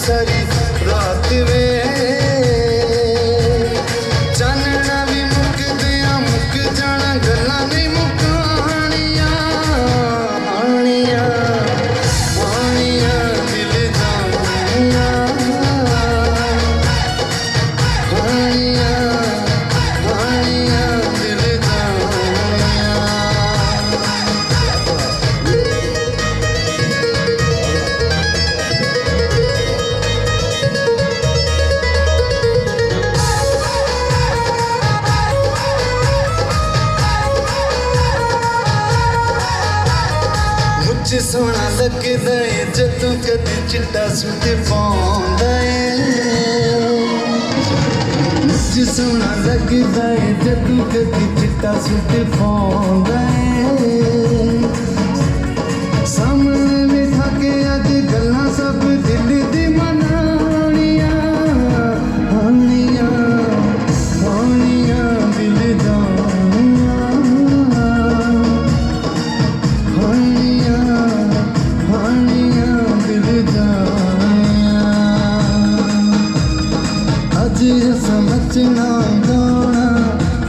सारी रात वे चानना भी मुक दिया मुक जाना गल्लां नहीं मुकानियां आनियां आनियां दिल जानियां आनियां आनियां दिल जानियां। मुझे सोना लगदा है जदों कदी चिट्टा सूट पाउंदा है मुझे सोना लगदा है जदों कदी चिट्टा सूट पाउंदा है सामने बिठा के अज गल्लां सब दिल दी मनानियां आनियां आनियां दिल जानियां हानियां दिल जानियां। अज समझना गाना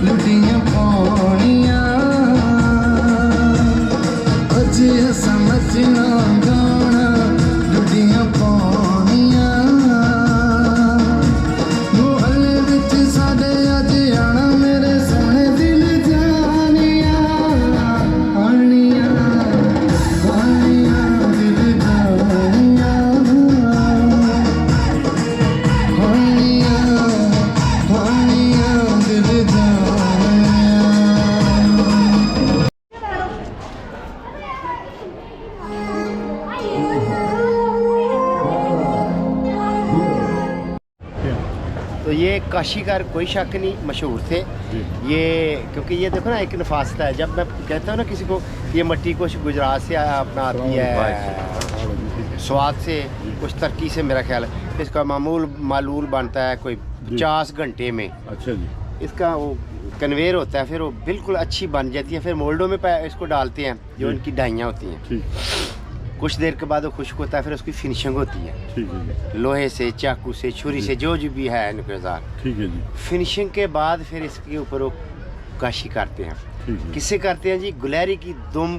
लुटियां पानियां अज समझना गाना लुटियां पानियां मोहल्ले विच साडे अज आना मेरे सोहणे दिल जानियां आनियां आनियां दिल जानियां आनियां आनियां दिल जानियां। तो ये काशीगर कोई शक नहीं मशहूर थे ये, क्योंकि ये देखो ना एक नफासत है। जब मैं कहता हूँ ना किसी को ये मट्टी कुछ गुजरात से अपना आती है, स्वाद से कुछ तुर्की से, मेरा ख्याल है इसका मालूल बनता है कोई 50 घंटे में। अच्छा जी। इसका वो कन्वेयर होता है, फिर वो बिल्कुल अच्छी बन जाती है। फिर मोल्डों में इसको डालते हैं जो इनकी डाइयाँ होती हैं। ठीक कुछ देर के बाद वो खुश्क होता है, फिर उसकी फिनिशिंग होती है ठीक है जी। लोहे से, चाकू से, छुरी से, जो भी है नुकसान। ठीक है जी। फिनिशिंग के बाद फिर इसके ऊपर वो काशी करते हैं। ठीक है। किससे करते हैं जी? गुलहरी की दुम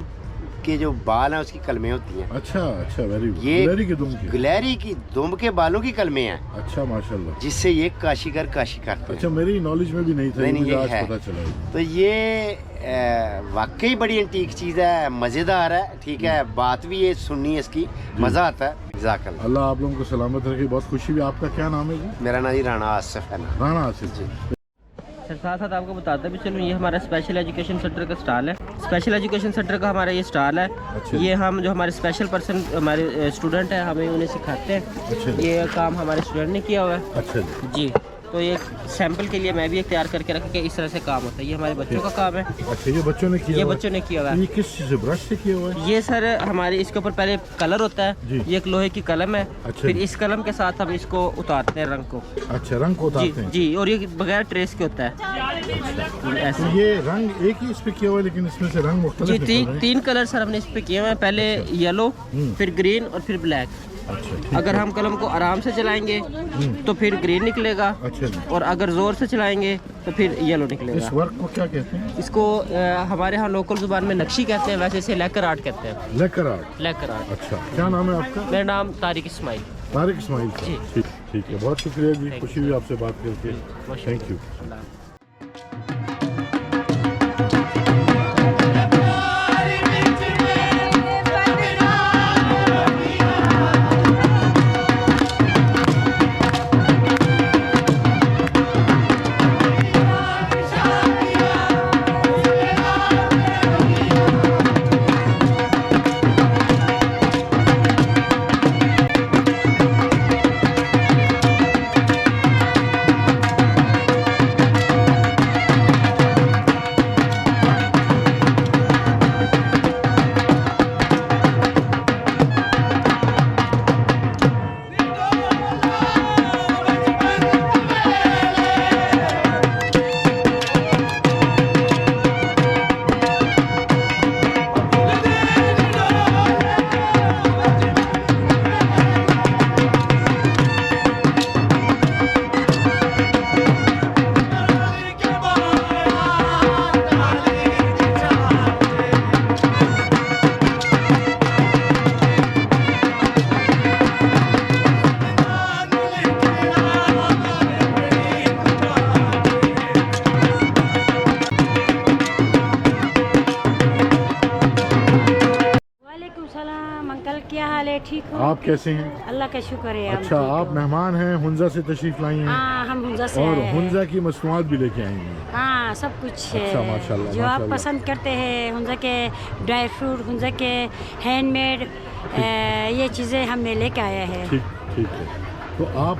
के जो बाल हैं उसकी कलमें होती हैं। अच्छा अच्छा, वेरी गुड। ये गुलहरी के दुम की। गुलहरी की दुम के बालों की कलमें हैं, अच्छा माशाल्लाह। जिससे ये काशीगर काशी करते अच्छा, हैं। मेरी नॉलेज में भी नहीं था, नहीं, मुझे ये आज है। पता चला। तो ये वाकई बड़ी एंटीक चीज़ है, मज़ेदार है। ठीक है, बात भी ये सुननी है इसकी, मज़ा आता है। जज़ाकल्लाह। अल्लाह आप लोगों को सलामत रखे, बहुत खुशी हुई। आपका क्या नाम है जी? मेरा नाम जी राणा आसिफ है ना। राणा आसिफ जी। सर साथ साथ आपको बताता भी चलूँ, ये हमारा स्पेशल एजुकेशन सेंटर का स्टॉल है। स्पेशल एजुकेशन सेंटर का हमारा ये स्टॉल है। अच्छा। ये हम जो हमारे स्पेशल पर्सन हमारे स्टूडेंट हैं, हमें उन्हें सिखाते हैं। अच्छा। ये काम हमारे स्टूडेंट ने किया हुआ है। अच्छा जी। जी, तो ये सैंपल के लिए मैं भी एक तैयार करके रखा कि इस तरह से काम होता है। ये हमारे बच्चों का काम है। अच्छा, ये बच्चों ने किया ये हुआ है? बच्चों ने किया हुआ है। ये किस चीज़ से, ब्रश से किया हुआ है? ये सर हमारे इसके ऊपर पहले कलर होता है। जी। ये एक लोहे की कलम है। अच्छा। फिर इस कलम के साथ हम इसको उतारते हैं रंग को। अच्छा, रंग को जी उतारते हैं। जी, और ये बगैर ट्रेस के होता है ऐसे। तो ये रंग एक ही इस पे किया हुआ है, लेकिन इसमें से रंग जी मुख्तलिफ निकल रहे हैं। तीन कलर सर हमने इस पे किए हुए हैं। पहले येलो, फिर ग्रीन और फिर ब्लैक। अच्छा ठीक अगर हम कलम को आराम से चलाएंगे तो फिर ग्रीन निकलेगा, अच्छा जी। और अगर ज़ोर से चलाएंगे तो फिर येलो निकलेगा। इस वर्क को क्या कहते हैं? इसको हमारे यहाँ लोकल ज़ुबान में नक्शी कहते हैं, वैसे इसे लेकर आर्ट कहते हैं। लेकर आर्ट। लेकर आर्ट। अच्छा, क्या नाम है आपका? मेरा नाम तारिक इस्माइल। तारिक इस्माइल जी। साहब। ठीक ठीक है, बहुत शुक्रिया जी, खुशी हुई आपसे बात करके। Thank you. है? ठीक हो? आप कैसे हैं? अल्लाह का शुक्र है। हम अच्छा, ठीक आप हो। मेहमान हैं, हुंजा से तशरीफ लाई हैं? हाँ, हम हुंजा से और आए हैं। हुंजा की मसनूआत भी लेके आई हैं? हाँ, सब कुछ है। अच्छा, माशाल्लाह, जो आप माशाल्लाह। पसंद करते हैं, हुंजा के ड्राई फ्रूट, हुंजा के हैंडमेड, ये चीज़ें हमने लेके आया है। ठीक ठीक है। तो आप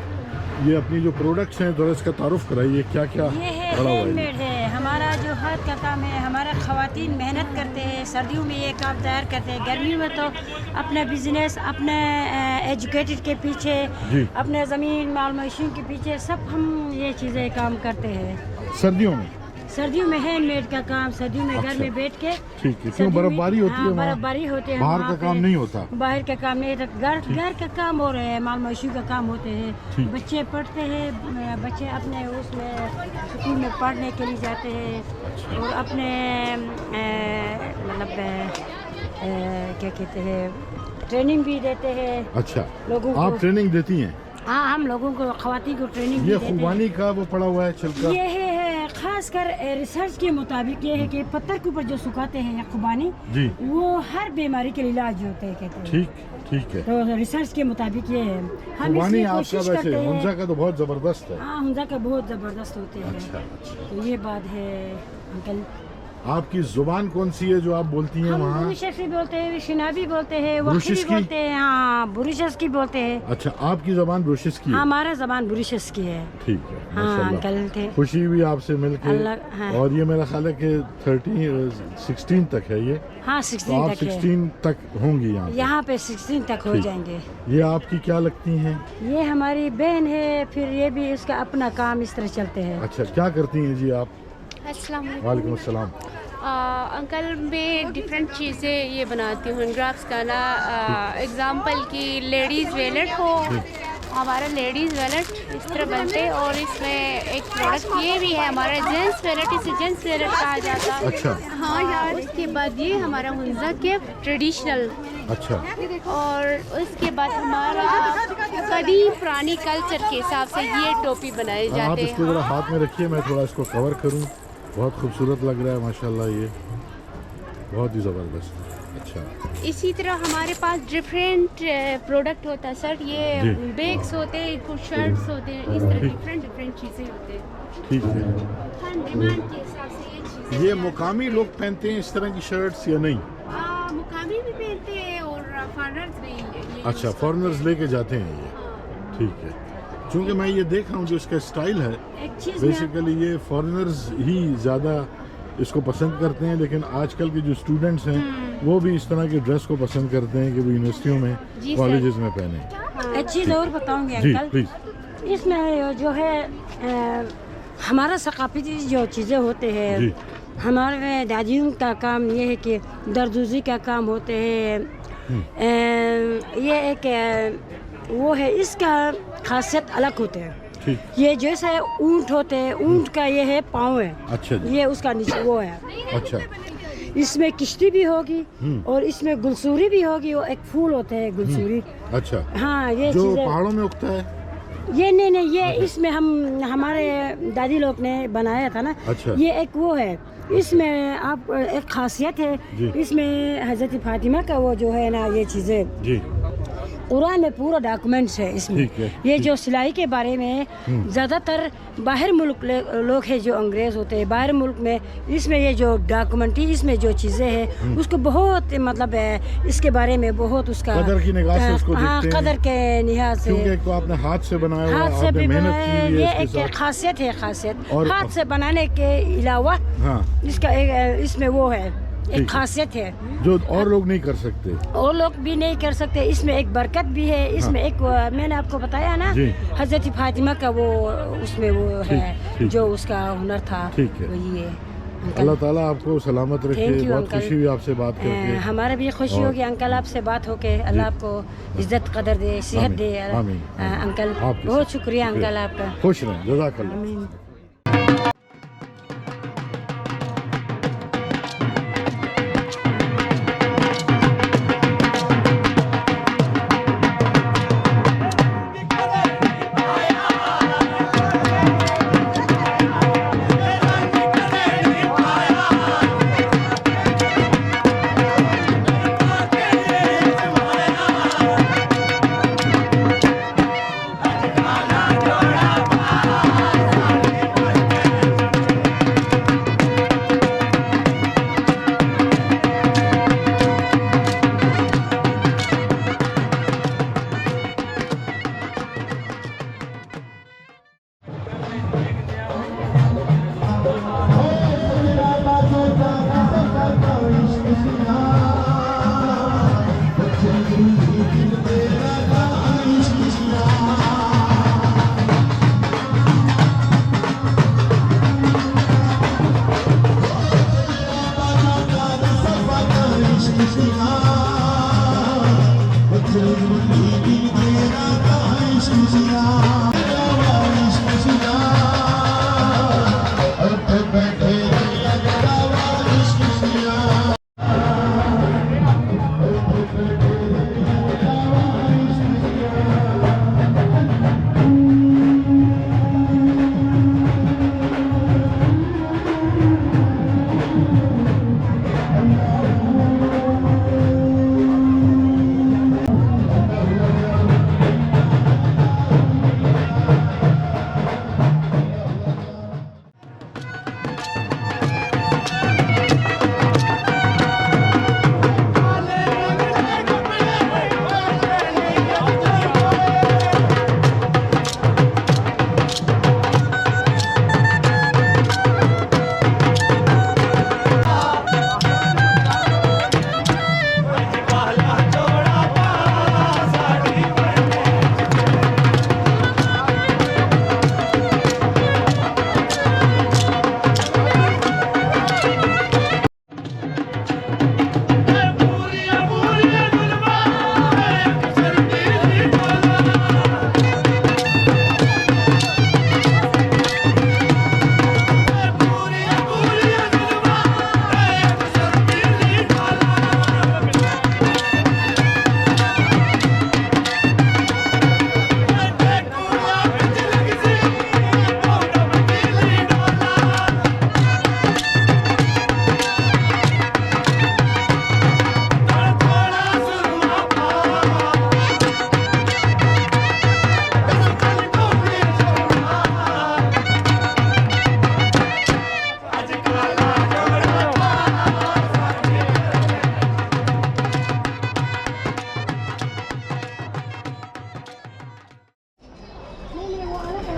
ये अपनी जो प्रोडक्ट्स हैं थोड़ा इसका तारुफ कराइए, क्या क्या ये है पड़ा हुआ है? हैंडमेड है, हमारा जो हाथ का काम है। हमारा ख़वातीन मेहनत करते हैं, सर्दियों में ये काम तैयार करते हैं, गर्मियों में तो अपना बिजनेस, अपने एजुकेटेड के पीछे, जी। अपने ज़मीन माल मवेशियों के पीछे सब हम ये चीज़ें काम करते हैं। सर्दियों में? सर्दियों में हैंडमेड का काम, सर्दियों में घर अच्छा। में बैठ के। ठीक है, क्यों सर्दियों में- बर्फबारी होती है हाँ, वहाँ? बर्फबारी होती है बाहर वहाँ का काम पे। नहीं होता? बाहर का काम नहीं होता, घर का काम हो रहे हैं, माल मवेशियों का काम होते हैं। ठीक। बच्चे पढ़ते हैं, बच्चे अपने उसमें स्कूल में पढ़ने के लिए जाते हैं और अपने मतलब क्या कहते हैं, ट्रेनिंग भी देते हैं अच्छा, लोगों आप को। ट्रेनिंग देती हैं? हाँ, हम लोगों को, ख़वातीन को ट्रेनिंग भी ये देते हैं। खुबानी का वो पड़ा हुआ है छिलका? ये है खासकर रिसर्च के मुताबिक ये है कि पत्थर के ऊपर जो सुखाते हैं या खुबानी, जी। वो हर बीमारी के लिए इलाज होते हैं, कहते हैं। ठीक ठीक है। तो रिसर्च के मुताबिक ये है। हम खुबानी इसलिए आपका कोशिश वैसे करते हुंजा हैं। का तो बहुत ज़बरदस्त है। हाँ, हुंजा का बहुत ज़बरदस्त होते हैं। अच्छा, तो ये बात है अंकल। आपकी जुबान कौन सी है जो आप बोलती हैं हम वहाँ? बुरुशस भी बोलते हैं, शिनाबी बोलते हैं, वक्री बुरुशस भी की? बोलते हैं। हाँ, बुरुशस की बोलते हैं। अच्छा, आपकी जबान ब्रोशिस की है? हमारा जबान बुरुशस की है। ठीक है, हाँ, माशाल्लाह। अंकल थे। खुशी हुई आपसे मिलके। अल्लाह, हाँ। और ये मेरा ख्याल है कि 16 तक है ये। हाँ, तो 16 आप तक है। 16 तक होंगी यहाँ पे? यहाँ पे 16 तक हो ठीक। जाएंगे। ये आपकी क्या लगती हैं? ये हमारी बहन है, फिर ये भी इसका अपना काम इस तरह चलते हैं। अच्छा, क्या करती हैं जी आप? अस्सलाम वालेकुम। वालेकुम अस्सलाम। अंकल, मैं डिफरेंट चीज़ें ये बनाती हूँ ग्राफ्स का ना। एग्जांपल की लेडीज़ वैलेट हो, हमारा लेडीज़ वैलेट इस तरह बनते हैं। और इसमें एक प्रोडक्ट ये भी है हमारा जेंट्स वैलेट, इसे जेंट्स वैलेट कहा जाता है। अच्छा हाँ यार, उसके बाद ये हमारा हुंजा के ट्रेडिशनल। अच्छा, और उसके बाद हमारा कदीम पुरानी कल्चर के हिसाब से ये टोपी बनाए आप जाते इसको हैं। जरा हाथ में रखिए, मैं थोड़ा इसको कवर करूँ। बहुत खूबसूरत लग रहा है माशाल्लाह, ये बहुत ही ज़बरदस्त। अच्छा, इसी तरह हमारे पास डिफरेंट प्रोडक्ट होता है सर। जी। ये बैग्स होते हैं, कुछ शर्ट्स होते हैं, इस तरह ठीक। डिफरेंट चीज़ें होते हैं। ठीक है। हर डिमांड के हिसाब से ये चीज़ें। ये मुकामी लोग पहनते हैं इस तरह की शर्ट्स या नहीं? मुकामी भी पहनते हैं और फॉरेनर्स भी ये अच्छा, use फॉरेनर्स लेके जाते हैं ये? हाँ। ठीक है। चूँकि मैं ये देख रहा हूँ जो इसका स्टाइल है, एक चीज़ में बेसिकली ये फॉरेनर्स ही ज़्यादा इसको पसंद करते हैं, लेकिन आजकल के जो स्टूडेंट्स हैं वो भी इस तरह के ड्रेस को पसंद करते हैं कि वो यूनिवर्सिटियों में, जी सर। कॉलेजेस में पहने। एक चीज़ और बताऊंगी जी अंकल। प्लीज़। इसमें जो है हमारा सकाफती जो चीज़ें होते हैं, जी। हमारे दादियों का काम ये है कि दरदूजी का काम होते हैं। ये एक वो है, इसका खासियत अलग होते हैं। ठीक। ये जैसे ऊंट होते हैं, ऊंट का ये है पाँव है, अच्छा जी। ये उसका नीचे वो है। अच्छा, इसमें किश्ती भी होगी और इसमें गुलसूरी भी होगी। वो एक फूल होते हैं गुलसूरी। अच्छा, हाँ, ये जो चीज़ें पहाड़ों में उगता है? ये नहीं, ये इसमें हमारे दादी लोग ने बनाया था ना। अच्छा। ये एक वो है, इसमें आप एक खासियत जी। है, इसमें हज़रत फातिमा का वो जो है ना, ये चीज़ें जी। कुरान में पूरा डॉक्यूमेंट्स है इसमें। ठीक है, ये ठीक। जो सिलाई के बारे में ज़्यादातर बाहर मुल्क लोग हैं जो अंग्रेज़ होते हैं बाहर मुल्क में, इसमें ये जो डॉक्यूमेंट्री इसमें जो चीज़ें हैं उसको बहुत मतलब इसके बारे में बहुत उसका कदर की निगाह से उसको हाँ, देखते हैं। कदर के निगाह से। क्योंकि एक तो आपने हाथ से बनाया हुआ, हाथ से आपने भी मेहनत बनाया, की हुई ये है इसके एक साथ। खासियत है, खासियत और हाथ से बनाने के अलावा हाँ, इसका एक इसमें वो है, ठीक एक है। खासियत है जो और लोग नहीं कर सकते। और लोग भी नहीं कर सकते। इसमें एक बरकत भी है, इसमें एक मैंने आपको बताया ना, जी। हजरत फातिमा का वो उसमें वो है ठीक। जो उसका हुनर था, ठीक है। वही है। अल्लाह ताला आपको सलामत रखे। Thank you, बहुत अंकल। खुशी हुई आपसे बात करके। हमारा भी खुशी और- होगी अंकल आपसे बात होके। अल्लाह आपको इज्जत कदर दे, सेहत आमीन, दे। आमीन, आमीन। अंकल आपके बहुत साथ। शुक्रिया अंकल आपका। खुश रहें, जज़ाकल्लाह। आमीन।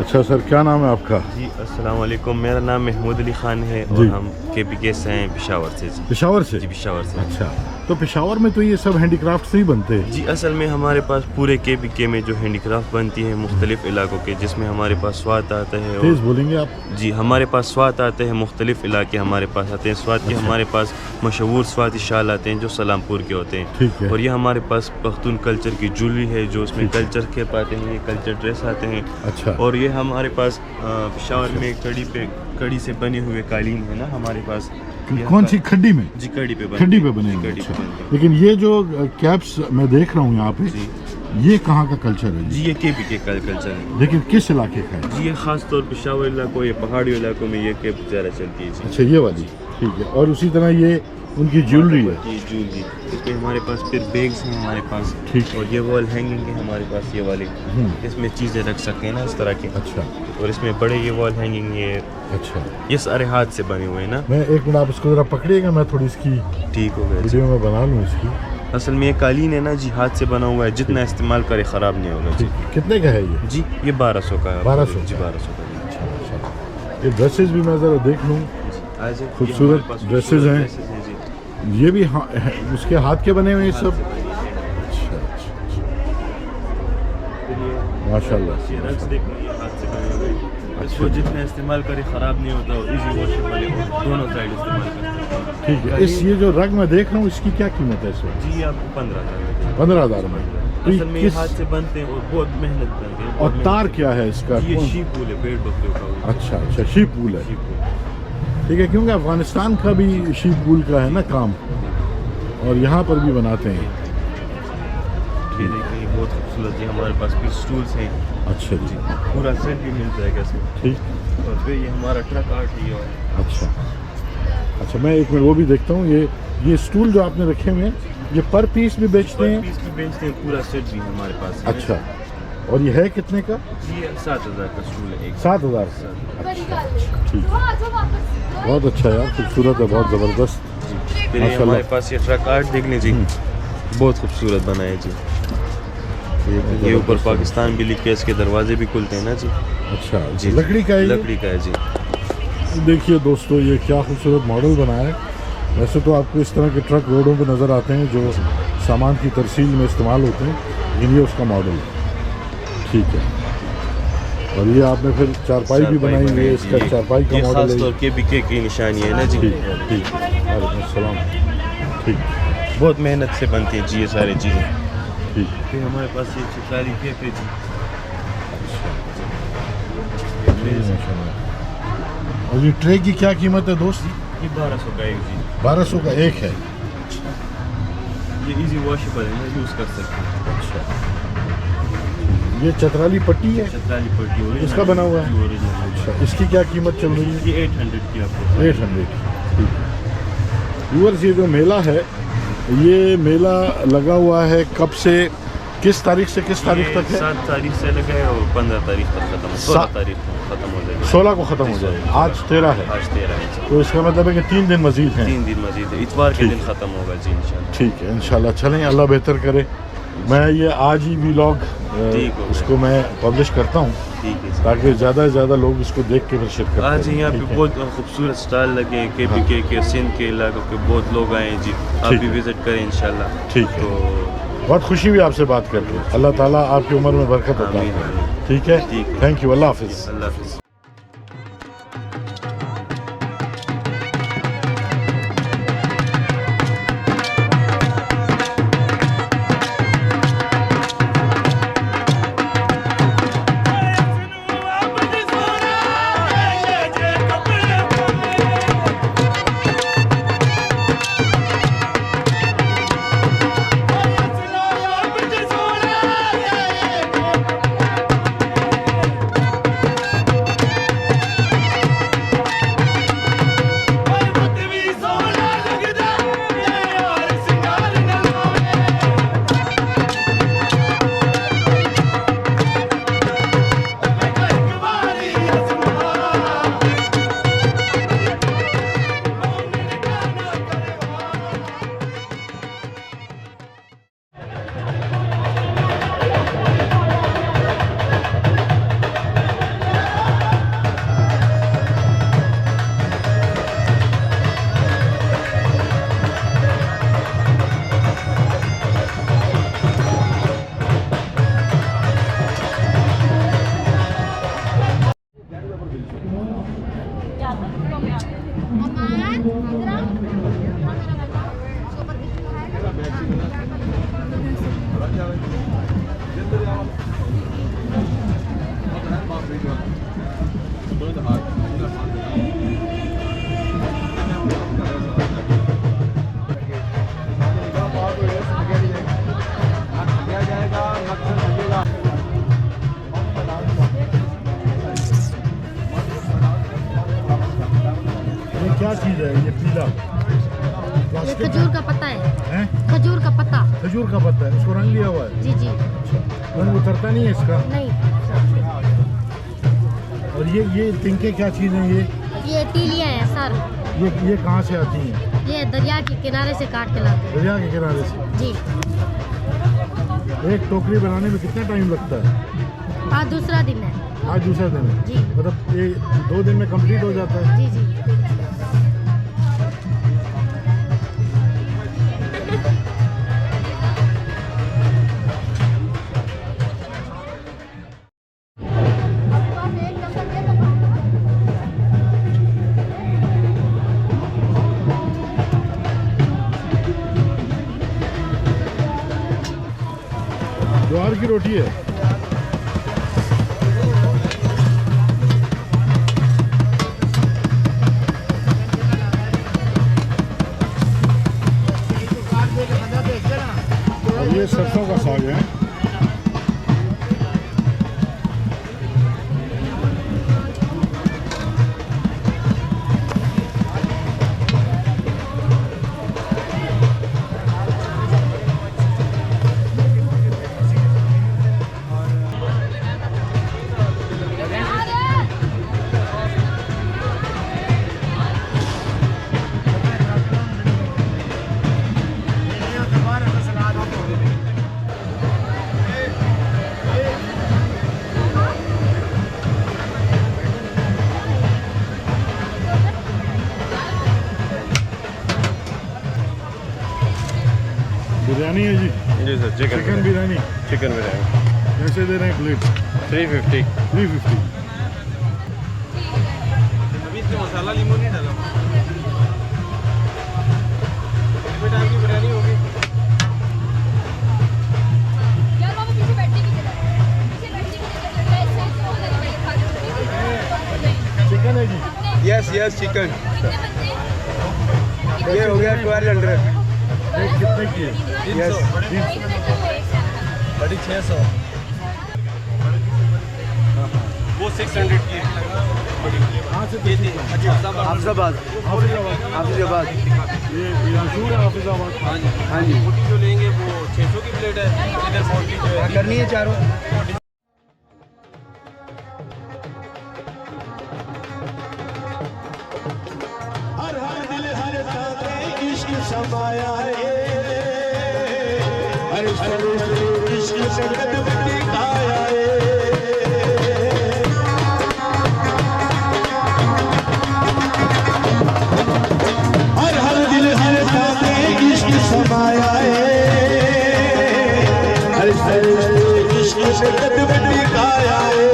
अच्छा सर, क्या नाम है आपका? जी अस्सलाम वालेकुम, मेरा नाम महमूद अली ख़ान है जी। और हम KPK से हैं, पेशावर से जी। पेशावर से? जी पेशावर से। अच्छा, तो पेशावर में तो ये सब हैंडीक्राफ्ट से ही बनते हैं? जी असल में हमारे पास पूरे KPK में जो हैंडीक्राफ्ट बनती है मुख्तलिफ इलाकों के, जिसमें हमारे पास स्वात आता है तेज और बोलेंगे आप? जी हमारे पास स्वात आते हैं, मुख्तलिफ इलाके हमारे पास आते हैं। स्वात के हमारे पास मशहूर स्वाति शाल आते हैं जो सलामपुर के होते हैं। ठीक है। और ये हमारे पास पख्तून कल्चर की ज्वेलरी है जो उसमें कल्चर के पाते हैं, ये कल्चर ड्रेस आते हैं। अच्छा। और ये हमारे पास पेशावर में कड़ी से बने हुए कालीन है ना हमारे पास। कौन सी खड्डी में? जी कड़ी पे खड्डी पे बने जी, हैं। कड़ी पे अच्छा। बनते हैं। लेकिन ये जो कैप्स मैं देख रहा हूँ यहाँ पे, जी। ये कहाँ का कल्चर है? जी ये KPK का कल्चर है। लेकिन किस इलाके का है? जी ये खास तौर पेशावर इलाकों, ये पहाड़ी इलाकों में ये केप ज़्यादा चलती है जी। अच्छा, ये वाली, ठीक है। और उसी तरह ये उनकी ज्वेलरी है? जी ज्वेलरी, इसमें हमारे पास फिर बैग्स हैं हमारे पास। ठीक। और ये वॉल हैंगिंग है हमारे पास, ये वाले इसमें चीज़ें रख सकते हैं ना इस तरह के। अच्छा। और इसमें बड़े ये वॉल हैंगिंग, अच्छा, ये सारे हाथ से बने हुए हैं ना। मैं एक मिनट, आप इसको ज़रा पकड़िएगा, मैं थोड़ी इसकी ठीक हो गया जी। वीडियो में बना लूँ इसकी। असल में ये कालीन है ना जी, हाथ से बना हुआ है, जितना इस्तेमाल करे ख़राब नहीं होगा जी। ठीक है। कितने का है ये? जी ये 1200 का है। 1200? जी 1200 का जी। अच्छा। ये ड्रेसेस भी मैं ज़रा देख लूँ। आज ये खूबसूरत हमारे पास ड्रेसेस खूबसूरत हैं। ड्रेसेस हैं जी। ये भी उसके हाथ के बने हुए हैं सब? अच्छा, माशाल्लाह। ये रग्स देखो, ये हाथ से बने हुए हैं। इसको जितना इस्तेमाल करे ख़राब नहीं होता और इजी वॉशेबल वाले और दोनों साइड इस्तेमाल कर सकते हैं। ठीक है। इस ये जो रग मैं देख रहा हूँ, इसकी क्या कीमत है इस वक्त? जी ये आपको 15,000 15,000 में। तो ये असल में ये किस- हाथ से बनते हैं और बहुत मेहनत करते हैं। और तार क्या है इसका? ये कौन- शीप वूल है, पेड़ बकरियों का वूल। अच्छा अच्छा, शीप वूल है। शीप वूल। ठीक है, क्योंकि अफगानिस्तान का भी शीप वूल का है ना काम, और यहाँ पर भी बनाते हैं। ये देखिए ये बहुत खूबसूरत है, हमारे पास फिर स्टूल्स हैं। अच्छा जी, पूरा सेट भी मिल जाएगा इसमें। ठीक। और फिर ये हमारा ट्रक आर्ट है ये वाला। अच्छा अच्छा, मैं एक मिनट वो भी देखता हूँ। ये स्टूल जो आपने रखे हुए हैं, ये पर पीस भी बेचते हैं? पीस भी बेचते हैं, पूरा सेट भी है हमारे पास। अच्छा, और ये है कितने का? ये 7,000 का स्टूल है एक। 7,000। अच्छा, ठीक है। बहुत अच्छा यार, खूबसूरत है, बहुत ज़बरदस्त। फिर ये माशाल्लाह। हमारे पास ये ट्रक आर्ट देख लें जी, बहुत खूबसूरत बना है जी। ये ऊपर पाकिस्तान भी लिख के इसके दरवाजे भी खुलते हैं ना जी। अच्छा जी लकड़ी का है ये? लकड़ी का है जी। देखिए दोस्तों, ये क्या खूबसूरत मॉडल बनाया है। वैसे तो आपको इस तरह के ट्रक रोडों पे नज़र आते हैं जो सामान की तरसील में इस्तेमाल होते हैं, लेकिन ये उसका मॉडल है। ठीक है। और ये आपने फिर चारपाई भी बनाई हुई है, इसका चारपाई का ये मॉडल खास है। तौर KPK की निशानी है ना जी। ठीक है, ठीक है। वालेकुम अस्सलाम। ठीक। बहुत मेहनत से बनती है जी ये सारी चीज़ें। ठीक फिर हमारे पास ये चित्रकारी टेप है जी। और ये ट्रे की क्या कीमत है दोस्त? ये 1200 का एक जी। 1200 का एक है। ये इजी वॉशेबल है ना, यूज़ कर सकते हैं। अच्छा, ये चतराली पट्टी है, चित्रकारी पट्टी ओरिजिनल इसका बना हुआ है? जी, ओरिजिनल है। अच्छा, इसकी क्या कीमत चल रही है? ये 800 की आपको। 800। ठीक है व्यूअर्स, ये जो मेला है, ये मेला लगा हुआ है कब से किस तारीख से किस तारीख तक है? 7 तारीख से लगा है और 15 तारीख तक खत्म, 16 तारीख को खत्म हो जाएगा। 16 को ख़त्म हो जाएगा। आज 13 है, आज 13 है। तो इसका मतलब है कि 3 दिन मजीद हैं। 3 दिन मजीद है, इतवार के ठीक। दिन खत्म होगा जी इंशाल्लाह। ठीक है इंशाल्लाह। चलें, अल्लाह बेहतर करे। मैं ये आज ही व्लॉग ठीक हो गया। इसको मैं पब्लिश करता हूँ ठीक है जी। ताकि ज़्यादा से ज़्यादा लोग इसको देख के फिर शिरकत आज करें। यहाँ पे ठीक है? बहुत खूबसूरत स्टॉल लगे हैं, KPK के सिंध के इलाकों के बहुत लोग आए हैं जी। आप ठीक भी है। विजिट करें इंशाल्लाह। ठीक है, तो बहुत खुशी हुई आपसे बात करके। अल्लाह ताला आपकी उम्र में बरकत अता आमीन, करे। आमीन। ठीक है, ठीक है। थैंक यू, अल्लाह हाफिज़। अल्लाह हाफिज़। ये क्या चीज़ है ये पीला? ये प्लास्टिक खजूर का पत्ता है, है? खजूर का पत्ता। खजूर का पत्ता है, इसको रंग लिया हुआ है। जी जी। रंग उतरता नहीं है इसका। नहीं, और ये तिनके क्या चीज़ है ये तीलियाँ हैं सर। ये कहाँ से आती हैं? ये दरिया के किनारे से काट के लाते हैं। दरिया के किनारे से। जी। एक टोकरी बनाने में कितना टाइम लगता है? आज दूसरा दिन है। आज दूसरा दिन है। जी। मतलब ये 2 दिन में कंप्लीट हो जाता है। जी जी। ज्वार की रोटी है। और ये सरसों का साग है। बिरयानी है जी। जी sir, chicken biryani chicken biryani कैसे दे रहे हैं प्लेट? 350। 350। अभी इसमें मसाला लीमू नहीं डाला। बिरयानी होगी। यस चिकन ये हो गया 1200 कितने की है? यस 600 वो 600 की कहाँ से बेची? हाफिजाबाद हाफिजाबाद ये मशहूर है हाफिजाबाद। हाँ जी रोटी जो लेंगे वो 600 की प्लेट है इधर 40 जो है करनी है चारों हर हर दिल हर साथे इश्क समाया है हर हर इश्क से कदम दिखाया है हर हर दिल हर साथे इश्क समाया है हर हर इश्क से कदम दिखाया है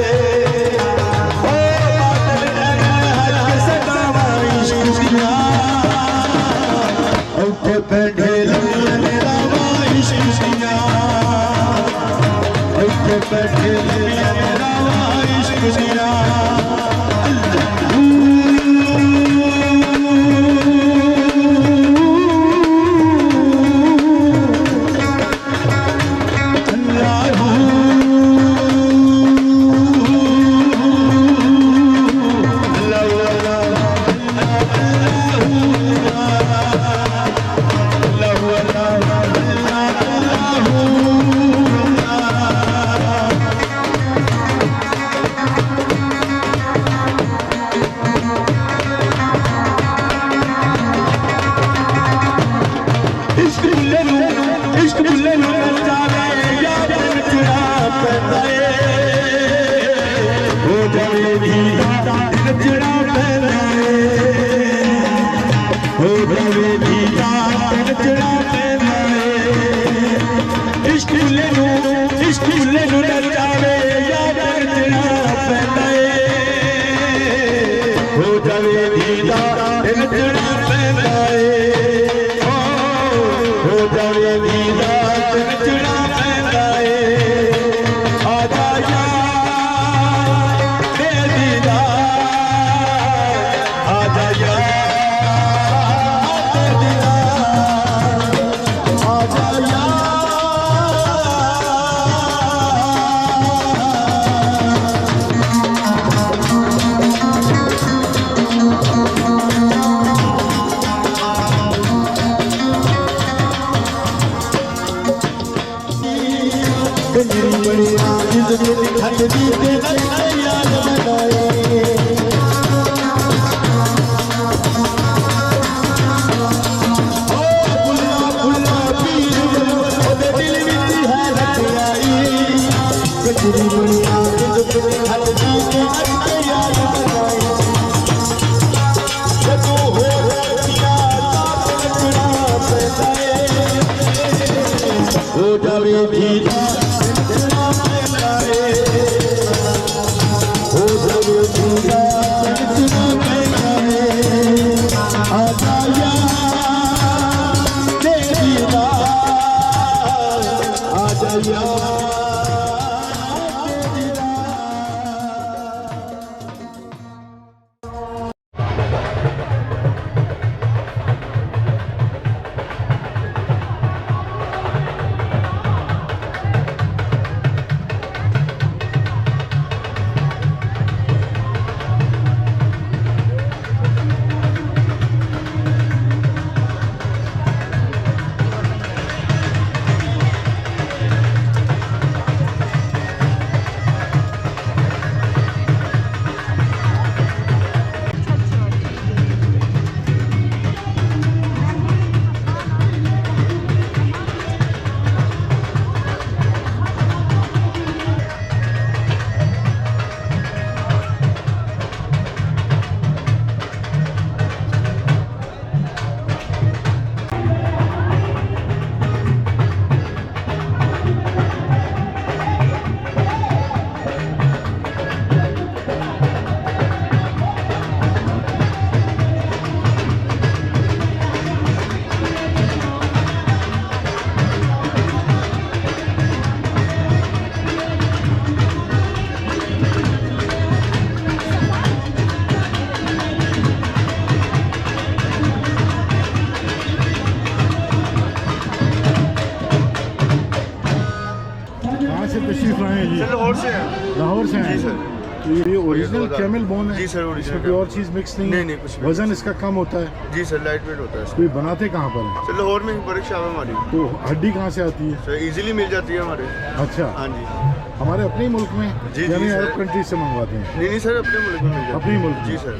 से तशरीफ लाए हैं जी? लाहौर से हैं। लाहौर से हैं जी सर। तो ये ओरिजिनल कैमल बोन है? जी सर, ओरिजिनल इसमें कोई और चीज़ मिक्स नहीं है? नहीं, कुछ नहीं। वजन इसका कम होता है? जी सर, लाइट वेट होता है तो ये बनाते कहाँ पर है? सर लाहौर में ही वर्कशॉप है हमारी। तो हड्डी कहाँ से आती है? सर इजीली मिल जाती है हमारे। अच्छा, हाँ जी। हमारे अपने ही मुल्क में जी, यानी सर। अरब कंट्री से मंगवाते हैं? नहीं सर, अपने मुल्क में मिल जाती है। अपने ही मुल्क में? जी सर।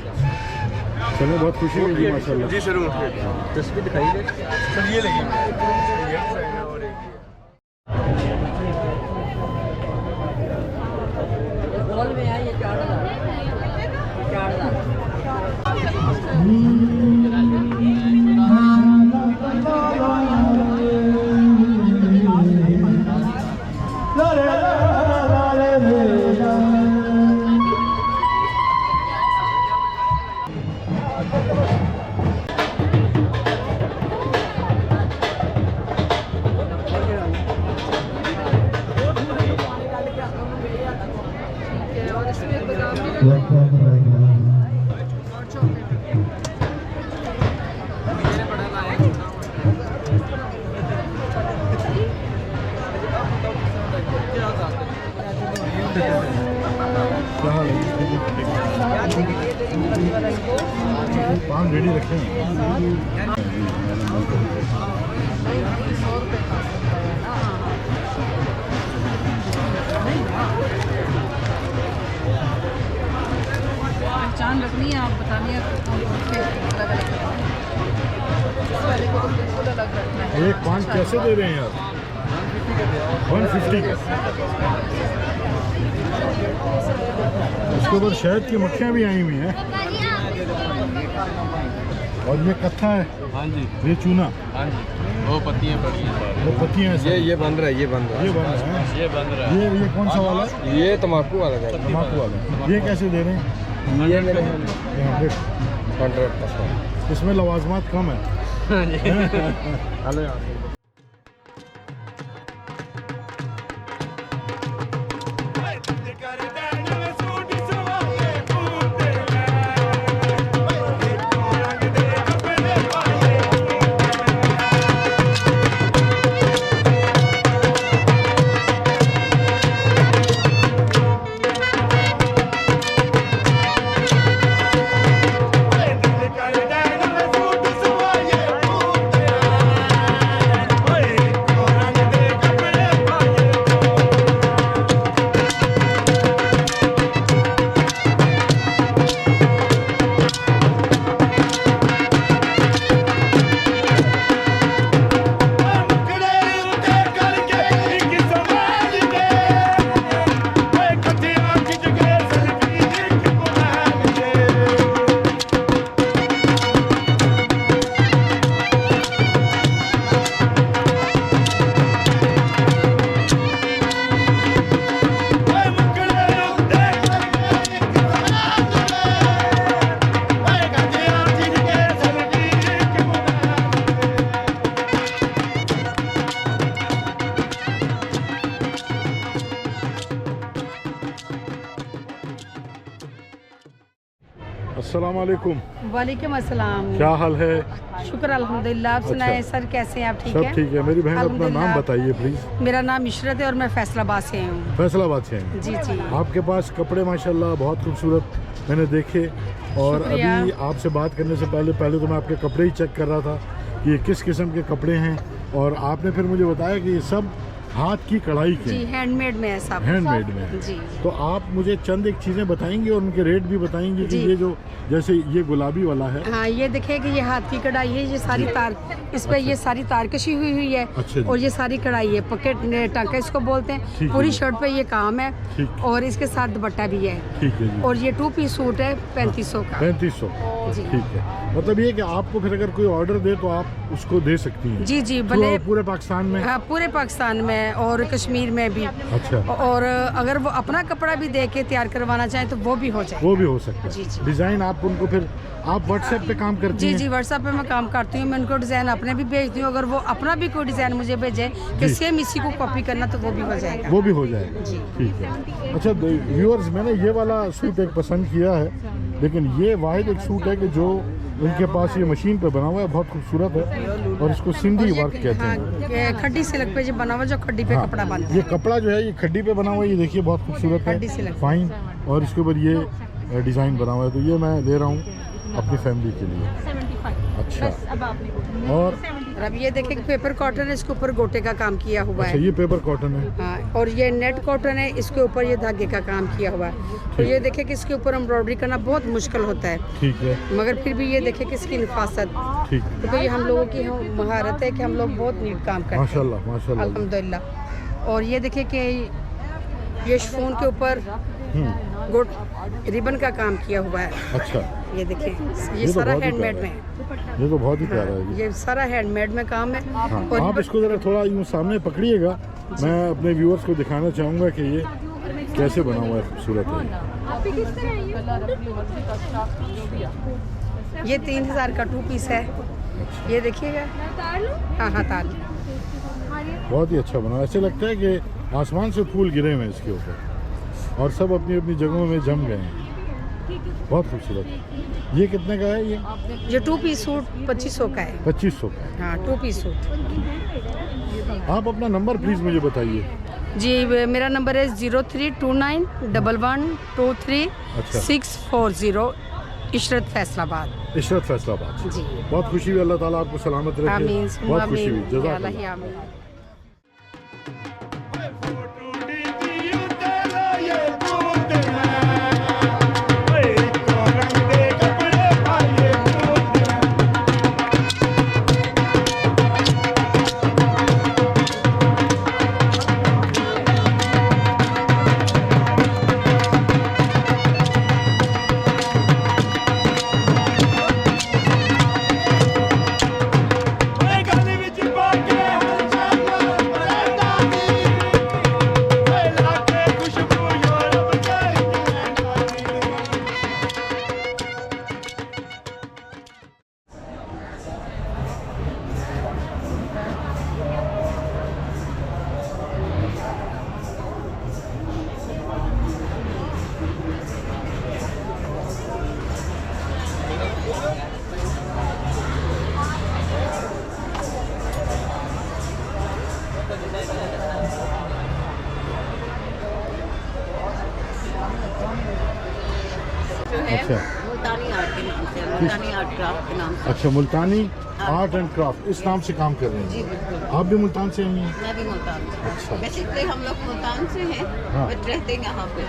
चलो बहुत खुशी हुई माशाल्लाह। जी सर, तस्वीर दिखाइए सर। ये लगी और एक क्या हाल है? पान रेडी रखे हैं? पहचान रखनी है, आप बतानी है एक पान कैसे दे रहे हैं यार? 150 का। उसके ऊपर शहद की मक्खियाँ भी आई हुई हैं और ये कत्था है। हाँ जी। ये चूना। हाँ जी, वो पत्तियाँ पड़ी हैं। वो पत्तियाँ ये बन रहा है, ये बन रहा है। ये बन रहा है। ये बन रहा है। ये कौन सा वाला है? ये तम्बाकू वाला है। तम्बाकू वाला। ये कैसे दे रहे हैं? ये मेरे 100। इसमें लवाजमात कम है। हेलो यार। अस्सलाम वालेकुम। वालेकुम अस्सलाम। क्या हाल है? शुक्र अल्हम्दुलिल्लाह। आप सुनाए सर, कैसे हैं आप? ठीक सब है? ठीक है। मेरी बहन अपना नाम अल्हम्दुलिल्लाह। बताइए प्लीज़। मेरा नाम इशरत है और मैं फैसलाबाद से हूँ। फैसलाबाद से हैं? जी जी। आपके पास कपड़े माशाल्लाह बहुत खूबसूरत मैंने देखे और शुक्रिया। अभी आपसे बात करने से पहले तो मैं आपके कपड़े ही चेक कर रहा था कि ये किस किस्म के कपड़े हैं और आपने फिर मुझे बताया कि ये सब हाथ की कढ़ाई के जी, हैंडमेड में है सब। हैंडमेड में है। जी। तो आप मुझे चंद एक चीज़ें बताएंगे और उनके रेट भी बताएंगे कि जी। ये जो जैसे ये गुलाबी वाला है। हाँ, ये देखिए कि ये हाथ की कढ़ाई है, ये सारी तार इस पे ये सारी तार कशी हुई है। अच्छा जी। और ये सारी कढ़ाई है, पॉकेट टांका इसको बोलते ठीक हैं। है पूरी जी। शर्ट पे ये काम है ठीक। और इसके साथ दुपट्टा भी है। ठीक है जी। और ये 2 पीस सूट है 3500 का। 3500। जी। ठीक है, मतलब ये कि आपको फिर अगर कोई ऑर्डर दे तो आप उसको दे सकती हैं? जी जी, भले पूरे पाकिस्तान में? हाँ, पूरे पाकिस्तान में और कश्मीर में भी। अच्छा। और अगर वो अपना कपड़ा भी दे के तैयार करवाना चाहें तो वो भी हो जाए। वो भी हो सकता है। जी जी। डिज़ाइन आप उनको फिर आप व्हाट्सएप पे काम करती जी हैं? जी, व्हाट्सएप पे मैं काम करती हूँ। मैं उनको डिज़ाइन अपने भी भेजती हूँ। अगर वो अपना भी कोई डिज़ाइन मुझे भेजे कि जी। सेम इसी को कॉपी करना तो वो भी हो जाएगा। वो भी हो जाएगा। जी। ठीक है। अच्छा व्यूअर्स, मैंने ये वाला सूट एक पसंद किया है, लेकिन ये वाहिद एक सूट है कि जो उनके पास ये मशीन पे बना हुआ है, बहुत खूबसूरत है और इसको सिंधी वर्क कहते हैं। ये खड्डी सिल्क पे जो बना हुआ, जो खड्डी पे कपड़ा बनता है। ये कपड़ा जो है ये खड्डी पे बना हुआ है, ये देखिए बहुत खूबसूरत है, फाइन। और इसके ऊपर ये डिज़ाइन बना हुआ है, तो ये मैं ले रहा हूँ अपनी फैमिली के लिए। अच्छा, और अब ये देखिए कि पेपर कॉटन है, इसके ऊपर गोटे का काम किया हुआ अच्छा, है। ये पेपर कॉटन है। हाँ, और ये नेट कॉटन है, इसके ऊपर ये धागे का काम किया हुआ है। तो ये देखिए कि इसके ऊपर एम्ब्रॉयडरी करना बहुत मुश्किल होता है, ठीक है, मगर फिर भी ये देखिए कि इसकी नफासत, ठीक, तो ये हम लोगों की महारत है कि हम लोग बहुत नीट काम करते हैं, माशाल्लाह माशाल्लाह, अल्हम्दुलिल्लाह। और ये देखिए कि ये शिफॉन के ऊपर गोट रिबन का काम किया हुआ है। अच्छा, ये देखिए, ये तो सारा बहुत ही हैंडमेड प्यारा में है। ये तो बहुत ही प्यारा है। ये सारा हैंडमेड में काम है। हाँ, और आप इसको ज़रा थोड़ा यूँ सामने पकड़िएगा, मैं अपने व्यूअर्स को दिखाना चाहूँगा कि ये कैसे बना हुआ है, खूबसूरत है। ये 3000 का 2 पीस है, ये देखिएगा। हाँ हाँ, ताल बहुत ही अच्छा बना, ऐसे लगता है कि आसमान से फूल गिरे हुए हैं इसके ऊपर और सब अपनी अपनी जगहों में जम गए हैं, बहुत खूबसूरत। ये कितने का है? ये 2 पीस सूट 2500 का है। 2500 का है। हाँ, 2 पीस सूट। आप अपना नंबर प्लीज़ मुझे बताइए। जी, मेरा नंबर है 0329 1123 640, इशरत फैसलाबाद। इशरत फैसलाबाद जी, बहुत खुशी हुई, अल्लाह ताला आपको सलामत रखे। आमीन, बहुत खुशी हुई, आमीन, जज़ाकल्लाह। आमीन। अच्छा, मुल्तानी आर्ट के नाम से, मुल्तानी आर्ट क्राफ्ट के नाम से। अच्छा, मुल्तानी आर्ट एंड क्राफ्ट इस नाम से काम कर रहे हैं। जी बिल्कुल। आप भी मुल्तान से आई हैं? मैं भी मुल्तान से। अच्छा, बेसिकली हम लोग मुल्तान से हैं, हाँ। बट रहते हैं यहाँ पे।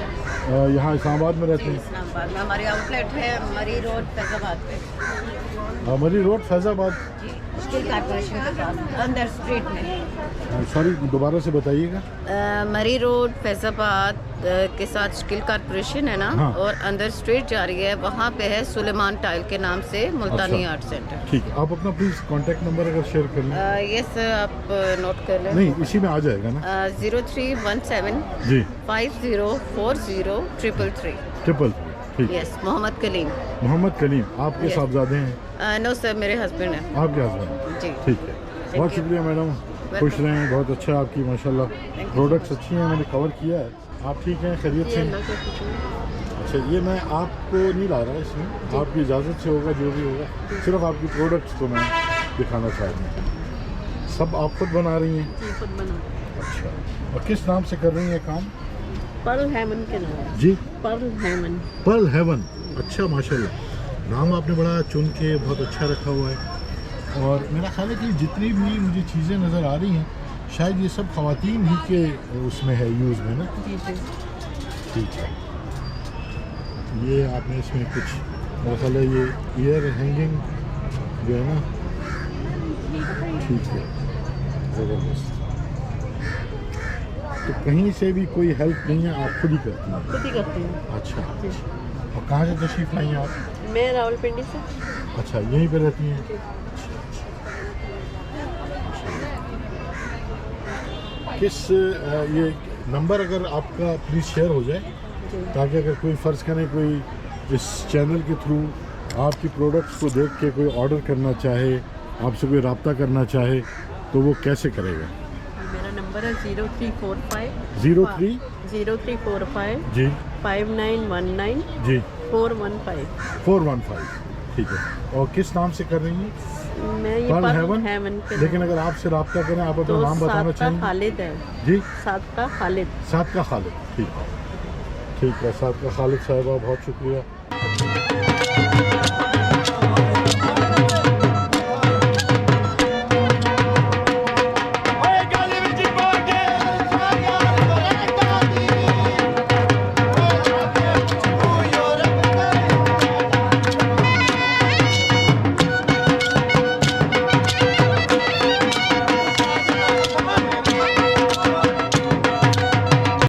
यहाँ इस्लामाबाद में रहते जी, हैं? इस्लामाबाद में हमारी आउटलेट है मरी रोड फैजाबाद पे। मरी रोड फैजाबाद। जी, स्टील कॉर्पोरेशन के पास अंदर स्ट्रीट में। सॉरी, दोबारा से बताइएगा। मरी रोड फैजाबाद के साथ स्टील कॉर्पोरेशन है ना, हाँ। और अंदर स्ट्रीट जा रही है, वहाँ पे है सुलेमान टाइल के नाम से मुल्तानी अच्छा। Art centre. ठीक है, आप अपना प्लीज़ कांटेक्ट नंबर अगर शेयर कर लें। यस, आप नोट कर लें। नहीं, इसी में आ जाएगा ना? 0317 जी, 5040 333। 333, ठीक। यस, मोहम्मद कलीम। मोहम्मद कलीम आपके Yes. साहबजादे हैं? नो सर, मेरे हस्बैंड हैं। आपके हस्बैंड? जी, ठीक है, बहुत शुक्रिया मैडम, खुश रहें। बहुत अच्छा आपकी माशाल्लाह प्रोडक्ट्स अच्छी हैं, मैंने कवर किया है। आप ठीक हैं, खैरियत से हैं? अच्छा, ये मैं आपको नहीं ला रहा इसमें, आपकी इजाज़त से होगा जो भी होगा, सिर्फ आपकी प्रोडक्ट्स को मैं दिखाना चाह रही हूँ। सब आप खुद बना रही हैं? जी, खुद बना। अच्छा, और किस नाम से कर रही हैं काम? पर्ल हेवन के नाम। जी, पर्ल हेवन। Pearl heaven. अच्छा, माशाल्लाह, नाम आपने बड़ा चुन के बहुत अच्छा रखा हुआ है। और मेरा ख्याल है कि जितनी भी मुझे चीज़ें नज़र आ रही हैं, शायद ये सब ख़वातीन ही के उसमें है, यूज़ में ना? जी जी। ठीक है, ये आपने इसमें कुछ मेरा ख्याल है ये ईयर हैंगिंग जो है ना, ठीक है, ज़बरदस्त। तो कहीं से भी कोई हेल्प नहीं है, आप खुद ही करती हैं? खुद ही करती हूँ। अच्छा, और कहाँ से तशरीफ़ लाई हैं आप? मैं रावलपिंडी से। अच्छा, यहीं पे रहती हैं? किस ये नंबर अगर आपका प्लीज़ शेयर हो जाए, ताकि अगर कोई फ़र्ज़ करें कोई इस चैनल के थ्रू आपकी प्रोडक्ट्स को देख के कोई ऑर्डर करना चाहे, आपसे कोई रब्ता करना चाहे, तो वो कैसे करेगा? मेरा नंबर है 0345 0345 0345 जी 5919 जी 415। 415। ठीक है। और किस नाम से कर रही हैं? मैं ये पर्ल पर्ल हेवन पे लेकिन अगर आपसे रब्ता करें आप अपना तो नाम बताना चाहेंगे? खालिद है जी सादका खालिद। सादका खालिद, ठीक है। ठीक है सादका खालिद साहिबा, बहुत शुक्रिया।